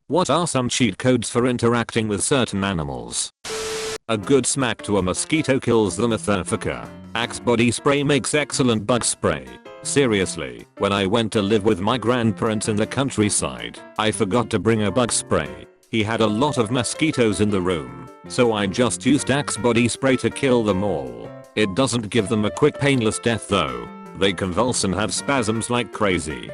What are some cheat codes for interacting with certain animals? A good smack to a mosquito kills the motherfucker. Axe body spray makes excellent bug spray. Seriously, when I went to live with my grandparents in the countryside, I forgot to bring a bug spray. He had a lot of mosquitoes in the room, so I just used Axe body spray to kill them all. It doesn't give them a quick painless death though. They convulse and have spasms like crazy.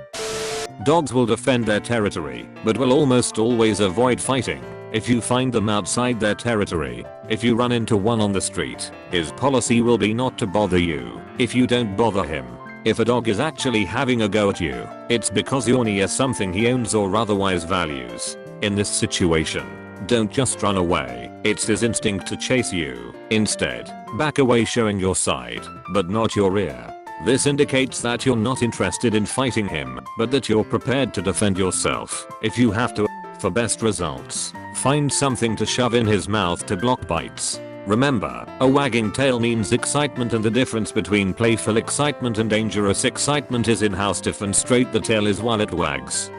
Dogs will defend their territory, but will almost always avoid fighting. If you find them outside their territory, if you run into one on the street, his policy will be not to bother you if you don't bother him. If a dog is actually having a go at you, it's because you're near something he owns or otherwise values. In this situation, don't just run away. It's his instinct to chase you. Instead, back away showing your side, but not your rear. This indicates that you're not interested in fighting him, but that you're prepared to defend yourself if you have to. For best results, find something to shove in his mouth to block bites. Remember, a wagging tail means excitement, and the difference between playful excitement and dangerous excitement is in how stiff and straight the tail is while it wags.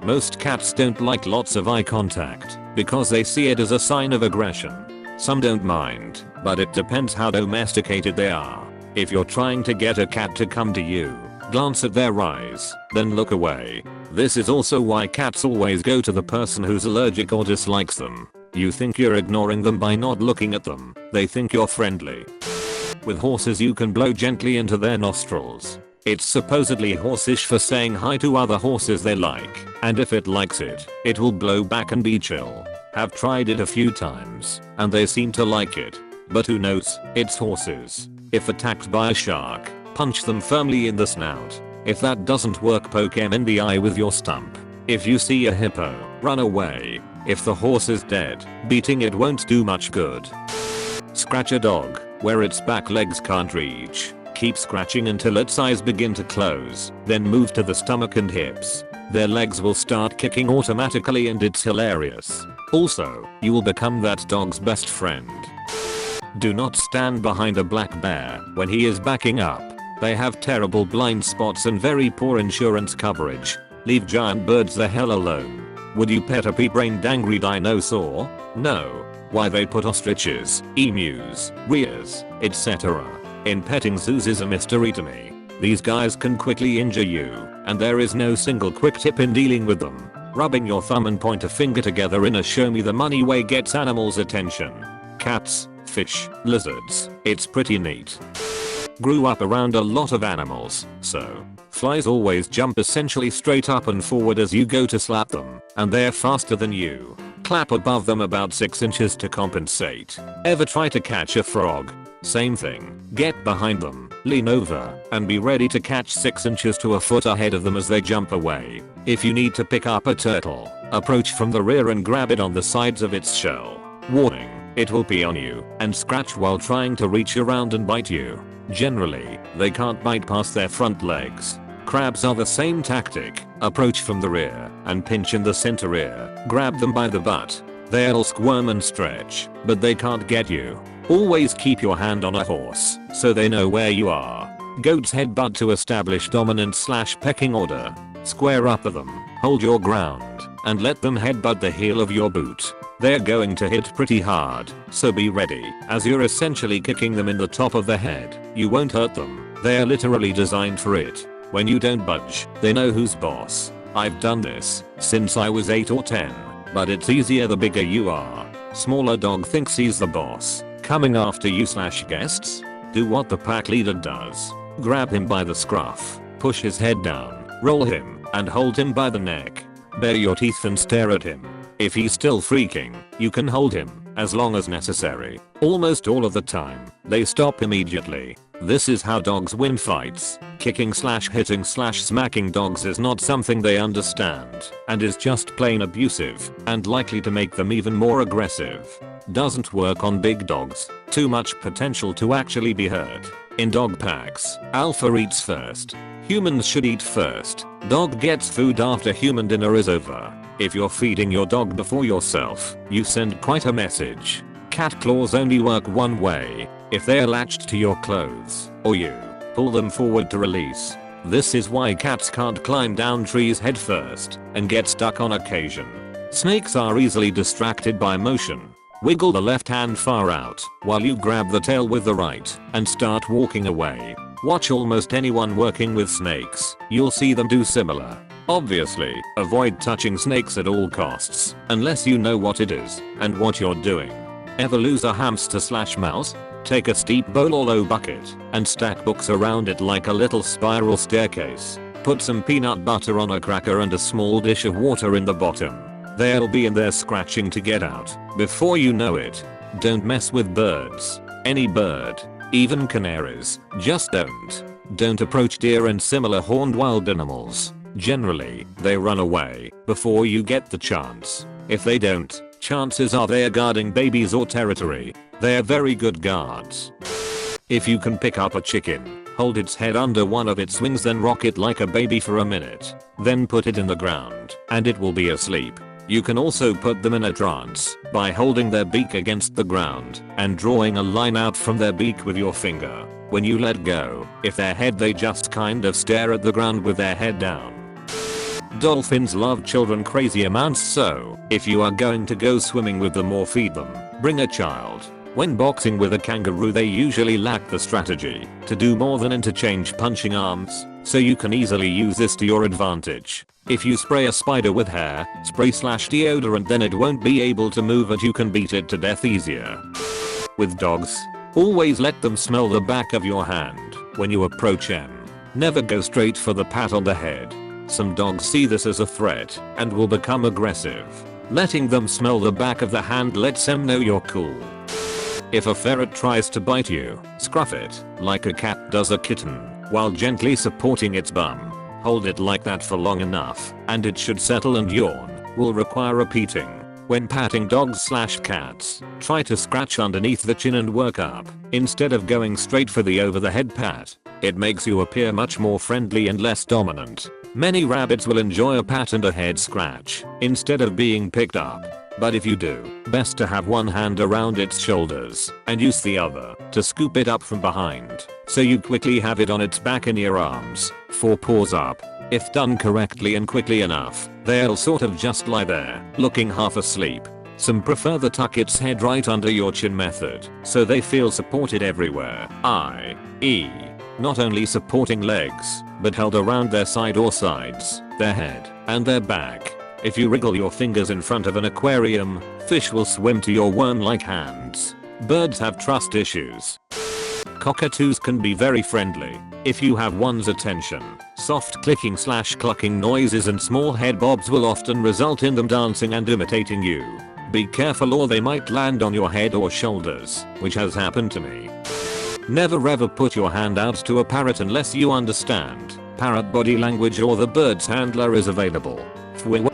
Most cats don't like lots of eye contact because they see it as a sign of aggression. Some don't mind, but it depends how domesticated they are. If you're trying to get a cat to come to you, glance at their eyes, then look away. This is also why cats always go to the person who's allergic or dislikes them. You think you're ignoring them by not looking at them. They think you're friendly. With horses you can blow gently into their nostrils. It's supposedly horseish for saying hi to other horses they like, and if it likes it, it will blow back and be chill. Have tried it a few times, and they seem to like it. But who knows, it's horses. If attacked by a shark, punch them firmly in the snout. If that doesn't work, poke him in the eye with your stump. If you see a hippo, run away. If the horse is dead, beating it won't do much good. Scratch a dog where its back legs can't reach. Keep scratching until its eyes begin to close, then move to the stomach and hips. Their legs will start kicking automatically and it's hilarious. Also, you will become that dog's best friend. Do not stand behind a black bear when he is backing up. They have terrible blind spots and very poor insurance coverage. Leave giant birds the hell alone. Would you pet a pea-brained angry dinosaur? No. Why, they put ostriches, emus, rheas, etc. in petting zoos is a mystery to me. These guys can quickly injure you, and there is no single quick tip in dealing with them. Rubbing your thumb and pointer finger together in a show me the money way gets animals' attention. Cats, fish, lizards, it's pretty neat. Grew up around a lot of animals, so flies always jump essentially straight up and forward as you go to slap them, and they're faster than you. Clap above them about 6 inches to compensate. Ever try to catch a frog? Same thing. Get behind them, lean over, and be ready to catch 6 inches to a foot ahead of them as they jump away. If you need to pick up a turtle, approach from the rear and grab it on the sides of its shell. Warning, it will pee on you and scratch while trying to reach around and bite you. Generally, they can't bite past their front legs. Crabs are the same tactic. Approach from the rear and pinch in the center ear. Grab them by the butt. They'll squirm and stretch, but they can't get you. Always keep your hand on a horse so they know where you are. Goats headbutt to establish dominant/pecking order. Square up with them, hold your ground, and let them headbutt the heel of your boot. They're going to hit pretty hard, so be ready, as you're essentially kicking them in the top of the head. You won't hurt them. They're literally designed for it. When you don't budge, they know who's boss. I've done this since I was 8 or 10, but it's easier the bigger you are. Smaller dog thinks he's the boss, coming after you/guests. Do what the pack leader does. Grab him by the scruff, push his head down, roll him, and hold him by the neck. Bare your teeth and stare at him. If he's still freaking, you can hold him, as long as necessary. Almost all of the time, they stop immediately. This is how dogs win fights. Kicking/hitting/smacking dogs is not something they understand, and is just plain abusive, and likely to make them even more aggressive. Doesn't work on big dogs. Too much potential to actually be hurt. In dog packs, alpha eats first. Humans should eat first. Dog gets food after human dinner is over. If you're feeding your dog before yourself, you send quite a message. Cat claws only work one way. If they're latched to your clothes, or you pull them forward to release. This is why cats can't climb down trees head first and get stuck on occasion. Snakes are easily distracted by motion. Wiggle the left hand far out while you grab the tail with the right and start walking away. Watch almost anyone working with snakes. You'll see them do similar. Obviously, avoid touching snakes at all costs unless you know what it is and what you're doing. Ever lose a hamster/mouse? Take a steep bowl or low bucket and stack books around it like a little spiral staircase. Put some peanut butter on a cracker and a small dish of water in the bottom. They'll be in there scratching to get out before you know it. Don't mess with birds. Any bird. Even canaries. Just don't. Don't approach deer and similar horned wild animals. Generally, they run away before you get the chance. If they don't, chances are they're guarding babies or territory. They're very good guards. If you can pick up a chicken, hold its head under one of its wings, then rock it like a baby for a minute. Then put it in the ground and it will be asleep. You can also put them in a trance by holding their beak against the ground and drawing a line out from their beak with your finger. When you let go, if they're head, they just kind of stare at the ground with their head down. Dolphins love children crazy amounts, so if you are going to go swimming with them or feed them, bring a child. When boxing with a kangaroo, they usually lack the strategy to do more than interchange punching arms, so you can easily use this to your advantage. If you spray a spider with hair spray/deodorant, then it won't be able to move and you can beat it to death easier. With dogs, always let them smell the back of your hand when you approach them. Never go straight for the pat on the head. Some dogs see this as a threat and will become aggressive. Letting them smell the back of the hand lets them know you're cool. If a ferret tries to bite you, scruff it like a cat does a kitten while gently supporting its bum. Hold it like that for long enough and it should settle and yawn. Will require repeating. When patting dogs/cats, try to scratch underneath the chin and work up instead of going straight for the over the head pat. It makes you appear much more friendly and less dominant. Many rabbits will enjoy a pat and a head scratch instead of being picked up. But if you do, best to have one hand around its shoulders and use the other to scoop it up from behind, so you quickly have it on its back in your arms, 4 paws up. If done correctly and quickly enough, they'll sort of just lie there, looking half asleep. Some prefer the tuck its head right under your chin method, so they feel supported everywhere, i.e. not only supporting legs, but held around their side or sides, their head, and their back. If you wriggle your fingers in front of an aquarium, fish will swim to your worm-like hands. Birds have trust issues. Cockatoos can be very friendly if you have one's attention. Soft clicking/clucking noises and small head bobs will often result in them dancing and imitating you. Be careful or they might land on your head or shoulders, which has happened to me. Never ever put your hand out to a parrot unless you understand parrot body language or the bird's handler is available.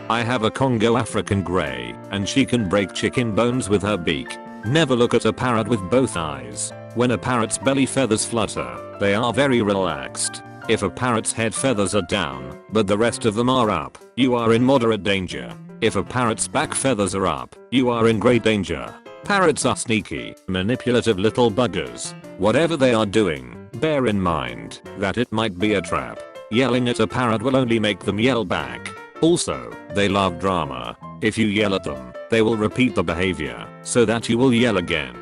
I have a Congo African grey and she can break chicken bones with her beak. Never look at a parrot with both eyes. When a parrot's belly feathers flutter, they are very relaxed. If a parrot's head feathers are down, but the rest of them are up, you are in moderate danger. If a parrot's back feathers are up, you are in great danger. Parrots are sneaky, manipulative little buggers. Whatever they are doing, bear in mind that it might be a trap. Yelling at a parrot will only make them yell back. Also, they love drama. If you yell at them, they will repeat the behavior so that you will yell again.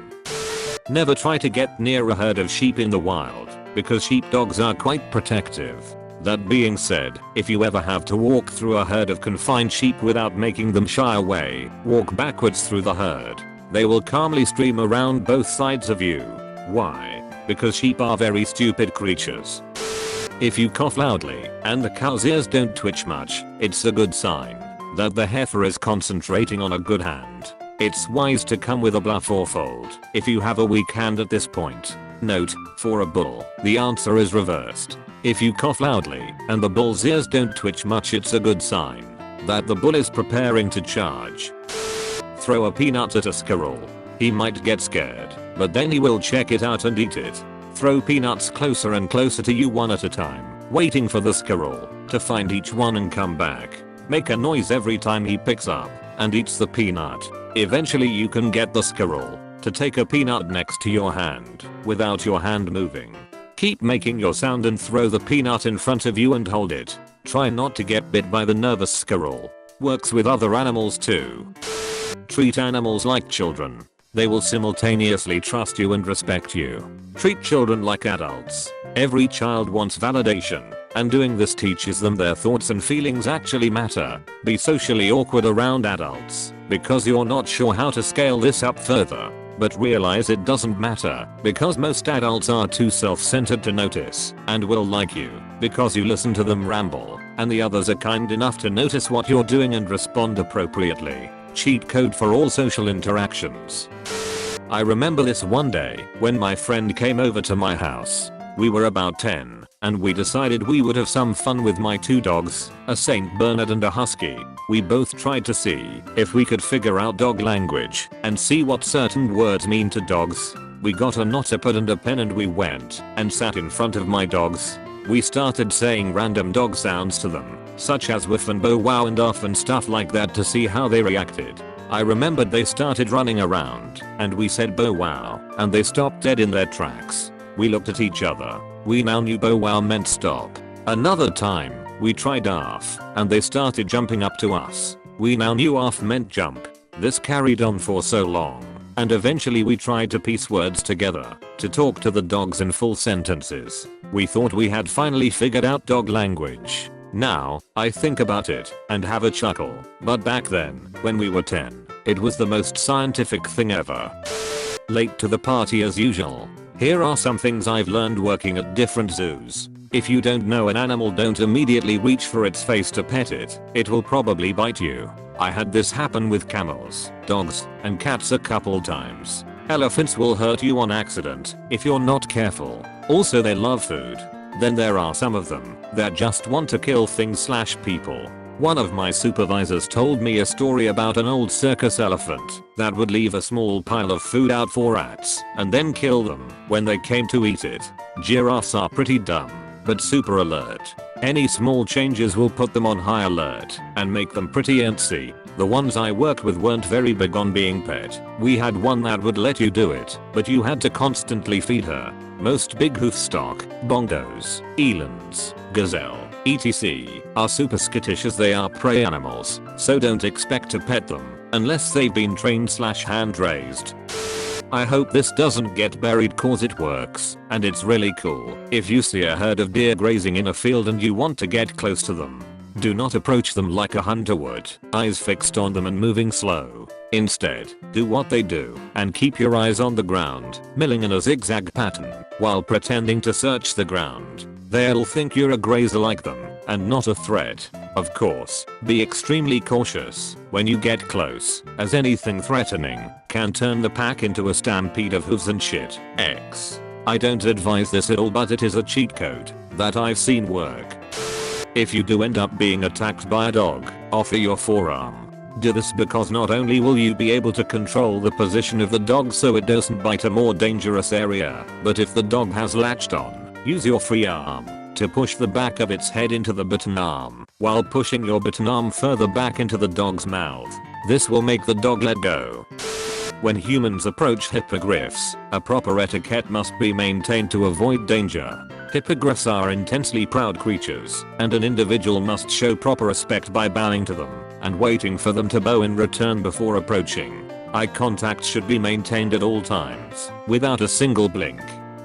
Never try to get near a herd of sheep in the wild, because sheepdogs are quite protective. That being said, if you ever have to walk through a herd of confined sheep without making them shy away, walk backwards through the herd. They will calmly stream around both sides of you. Why? Because sheep are very stupid creatures. If you cough loudly and the cow's ears don't twitch much, it's a good sign that the heifer is concentrating on a good hand. It's wise to come with a bluff or fold if you have a weak hand at this point. Note, for a bull, the answer is reversed. If you cough loudly and the bull's ears don't twitch much, it's a good sign that the bull is preparing to charge. Throw a peanut at a squirrel. He might get scared, but then he will check it out and eat it. Throw peanuts closer and closer to you one at a time, waiting for the squirrel to find each one and come back. Make a noise every time he picks up and eats the peanut. Eventually you can get the squirrel to take a peanut next to your hand without your hand moving. Keep making your sound and throw the peanut in front of you and hold it. Try not to get bit by the nervous squirrel. Works with other animals too. Treat animals like children. They will simultaneously trust you and respect you. Treat children like adults. Every child wants validation, and doing this teaches them their thoughts and feelings actually matter. Be socially awkward around adults, because you're not sure how to scale this up further. But realize it doesn't matter, because most adults are too self-centered to notice, and will like you, because you listen to them ramble, and the others are kind enough to notice what you're doing and respond appropriately. Cheat code for all social interactions. I remember this one day when my friend came over to my house. We were about 10, and we decided we would have some fun with my 2 dogs, a Saint Bernard and a Husky. We both tried to see if we could figure out dog language and see what certain words mean to dogs. We got a notepad and a pen and we went and sat in front of my dogs. We started saying random dog sounds to them, such as woof and bow wow and off and stuff like that to see how they reacted. I remembered they started running around, and we said bow wow, and they stopped dead in their tracks. We looked at each other. We now knew bow wow meant stop. Another time, we tried off, and they started jumping up to us. We now knew off meant jump. This carried on for so long, and eventually we tried to piece words together to talk to the dogs in full sentences. We thought we had finally figured out dog language. Now, I think about it and have a chuckle, but back then, when we were 10, it was the most scientific thing ever. Late to the party as usual. Here are some things I've learned working at different zoos. If you don't know an animal, don't immediately reach for its face to pet it. It will probably bite you. I had this happen with camels, dogs, and cats a couple times. Elephants will hurt you on accident if you're not careful. Also, they love food. Then there are some of them that just want to kill things/people. One of my supervisors told me a story about an old circus elephant that would leave a small pile of food out for rats and then kill them when they came to eat it. Giraffes are pretty dumb, but super alert. Any small changes will put them on high alert and make them pretty antsy. The ones I worked with weren't very big on being pet. We had one that would let you do it, but you had to constantly feed her. Most big hoof stock, bongos, elands, gazelle, etc. are super skittish as they are prey animals, so don't expect to pet them unless they've been trained/hand raised. I hope this doesn't get buried cause it works, and it's really cool. If you see a herd of deer grazing in a field and you want to get close to them, do not approach them like a hunter would, eyes fixed on them and moving slow. Instead, do what they do and keep your eyes on the ground, milling in a zigzag pattern while pretending to search the ground. They'll think you're a grazer like them and not a threat. Of course, be extremely cautious when you get close, as anything threatening can turn the pack into a stampede of hooves and shit. I don't advise this at all, but it is a cheat code that I've seen work. If you do end up being attacked by a dog, offer your forearm. Do this because not only will you be able to control the position of the dog so it doesn't bite a more dangerous area, but if the dog has latched on, use your free arm to push the back of its head into the bitten arm while pushing your bitten arm further back into the dog's mouth. This will make the dog let go. When humans approach hippogriffs, a proper etiquette must be maintained to avoid danger. Hippogriffs are intensely proud creatures, and an individual must show proper respect by bowing to them and waiting for them to bow in return before approaching. Eye contact should be maintained at all times, without a single blink.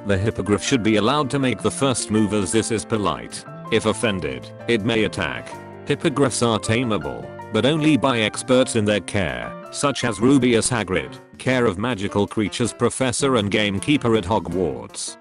The hippogriff should be allowed to make the first move as this is polite. If offended, it may attack. Hippogriffs are tameable, but only by experts in their care, such as Rubeus Hagrid, care of magical creatures professor and gamekeeper at Hogwarts.